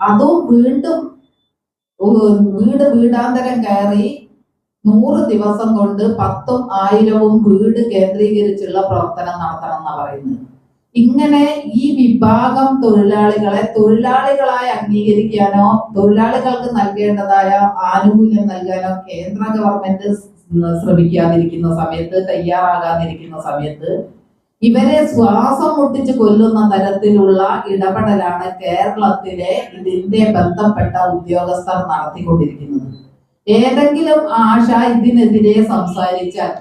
അതും വീണ്ടും വീടാന്തരം കയറി 100 ദിവസം കൊണ്ട് 10,000 1000 വീട് കേന്ദ്രീകരിച്ചുള്ള പ്രവർത്തനം നടത്തണം എന്നാ പറയുന്നത്. ഇങ്ങനെ ഈ വിഭാഗം തൊഴിലാളികളായി അംഗീകരിക്കാനോ തൊഴിലാളികൾക്ക് നൽകേണ്ടതായ ആനുകൂല്യം നൽകാനോ കേന്ദ്ര ഗവൺമെന്റ് ശ്രമിക്കാതിരിക്കുന്ന സമയത്ത്, തയ്യാറാകാതിരിക്കുന്ന സമയത്ത് ഇവരെ ശ്വാസം മുട്ടിച്ച് കൊല്ലുന്ന തരത്തിലുള്ള ഇടപെടലാണ് കേരളത്തിലെ ഇതിന്റെ ബന്ധപ്പെട്ട ഉദ്യോഗസ്ഥർ നടത്തിക്കൊണ്ടിരിക്കുന്നത്. ഏതെങ്കിലും ആശ ഇതിനെതിരെ സംസാരിച്ചാൽ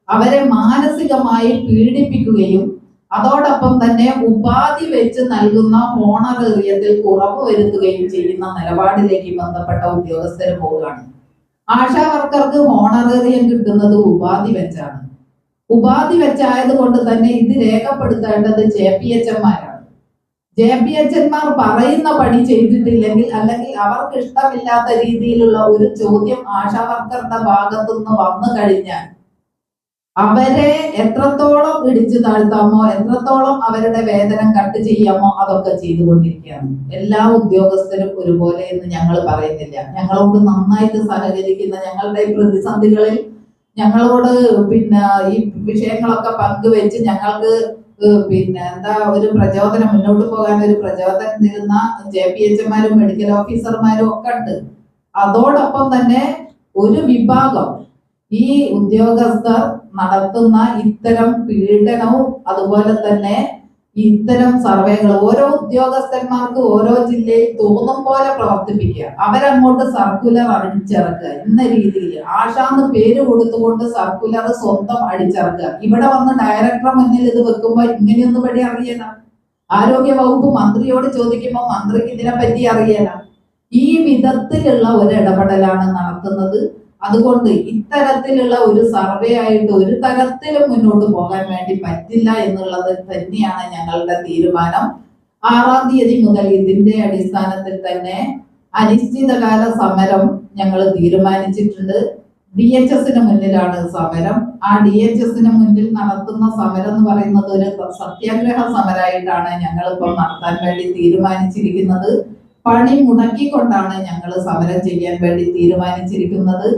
അവരെ മാനസികമായി പീഡിപ്പിക്കുകയും അതോടൊപ്പം തന്നെ ഉപാധി വെച്ച് നൽകുന്ന ഹോണറേറിയത്തിൽ കുറവ് വരുത്തുകയും ചെയ്യുന്ന നിലപാടിലേക്ക് ബന്ധപ്പെട്ട ഉദ്യോഗസ്ഥർ പോവുകയാണ്. ആശാ വർക്കർക്ക് ഹോണറേറിയം കിട്ടുന്നത് ഉപാധി വെച്ചാണ്. ഉപാധി വെച്ചായത് കൊണ്ട് തന്നെ ഇത് രേഖപ്പെടുത്തേണ്ടത് JPHമാരാണ്. JPHമാർ പറയുന്ന പണി ചെയ്തിട്ടില്ലെങ്കിൽ, അല്ലെങ്കിൽ അവർക്ക് ഇഷ്ടമില്ലാത്ത രീതിയിലുള്ള ഒരു ചോദ്യം ആശാ വർക്കറുടെ ഭാഗത്തുനിന്ന് വന്നു കഴിഞ്ഞാൽ അവരെ എത്രത്തോളം ഇടിച്ചു താഴ്ത്താമോ, എത്രത്തോളം അവരുടെ വേതനം കട്ട് ചെയ്യാമോ അതൊക്കെ ചെയ്തുകൊണ്ടിരിക്കുകയാണ്. എല്ലാ ഉദ്യോഗസ്ഥരും ഒരുപോലെ എന്ന് ഞങ്ങൾ പറയുന്നില്ല. ഞങ്ങളോട് നന്നായിട്ട് സഹകരിക്കുന്ന, ഞങ്ങളുടെ പ്രതിസന്ധികളിൽ ഞങ്ങളോട് ഈ വിഷയങ്ങളൊക്കെ പങ്കുവെച്ച് ഞങ്ങൾക്ക് ഒരു പ്രചോദനം, മുന്നോട്ട് പോകാൻ ഒരു പ്രചോദനം തരുന്ന JPHമാരും മെഡിക്കൽ ഓഫീസർമാരും ഒക്കെ ഉണ്ട്. അതോടൊപ്പം തന്നെ ഒരു വിഭാഗം ഈ ഉദ്യോഗസ്ഥർ നടത്തുന്ന ഇത്തരം പീഡനവും അതുപോലെ തന്നെ ഇത്തരം സർവേകൾ ഓരോ ഉദ്യോഗസ്ഥന്മാർക്ക് ഓരോ ജില്ലയിൽ തോന്നും പോലെ പ്രവർത്തിപ്പിക്കുക, അവരങ്ങോട്ട് സർക്കുലർ അടിച്ചിറക്കുക. ഇന്ന രീതിയിൽ ആശാന്ന് പേര് കൊടുത്തുകൊണ്ട് സർക്കുലർ സ്വന്തം അടിച്ചിറക്കുക. ഇവിടെ വന്ന് ഡയറക്ടറെ മുന്നിൽ ഇത് വെക്കുമ്പോൾ ഇങ്ങനെയൊന്നും പറ്റി അറിയണം. ആരോഗ്യ വകുപ്പ് മന്ത്രിയോട് ചോദിക്കുമ്പോൾ മന്ത്രിക്ക് ഇതിനെപ്പറ്റി അറിയണം. ഈ വിധത്തിലുള്ള ഒരു ഇടപെടലാണ് നടത്തുന്നത്. അതുകൊണ്ട് ഇത്തരത്തിലുള്ള ഒരു സർവേ ആയിട്ട് ഒരു തരത്തിലും മുന്നോട്ട് പോകാൻ വേണ്ടി പറ്റില്ല എന്നുള്ളത് തന്നെയാണ് ഞങ്ങളുടെ തീരുമാനം. 6-ാം തീയതി മുതൽ ഇതിന്റെ അടിസ്ഥാനത്തിൽ തന്നെ അനിശ്ചിതകാല സമരം ഞങ്ങൾ തീരുമാനിച്ചിട്ടുണ്ട്. DHSന് മുന്നിലാണ് സമരം. ആ DHSന് മുന്നിൽ നടത്തുന്ന സമരം എന്ന് പറയുന്നത് ഒരു സത്യാഗ്രഹ സമരമായിട്ടാണ് ഞങ്ങൾ ഇപ്പോൾ നടത്താൻ വേണ്ടി തീരുമാനിച്ചിരിക്കുന്നത്. പണി മുടക്കിക്കൊണ്ടാണ് ഞങ്ങൾ സമരം ചെയ്യാൻ വേണ്ടി തീരുമാനിച്ചിരിക്കുന്നത്.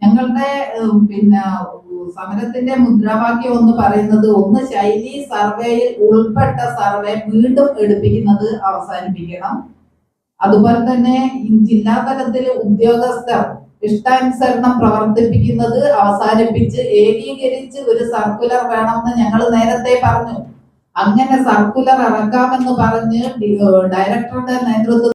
ഞങ്ങളുടെ സമരത്തിന്റെ മുദ്രാവാക്യം എന്ന് പറയുന്നത്, ഒന്ന് ശൈലി സർവേയിൽ ഉൾപ്പെട്ട സർവേ വീണ്ടും എടുപ്പിക്കുന്നത് അവസാനിപ്പിക്കണം. അതുപോലെ തന്നെ ജില്ലാ തലത്തിൽ ഉദ്യോഗസ്ഥർ ഇഷ്ടാനുസരണം പ്രവർത്തിപ്പിക്കുന്നത് അവസാനിപ്പിച്ച് ഏകീകരിച്ച് ഒരു സർക്കുലർ വേണമെന്ന് ഞങ്ങൾ നേരത്തെ പറഞ്ഞു. അങ്ങനെ സർക്കുലർ ഇറക്കാമെന്ന് പറഞ്ഞ് ഡയറക്ടറുടെ നേതൃത്വത്തിൽ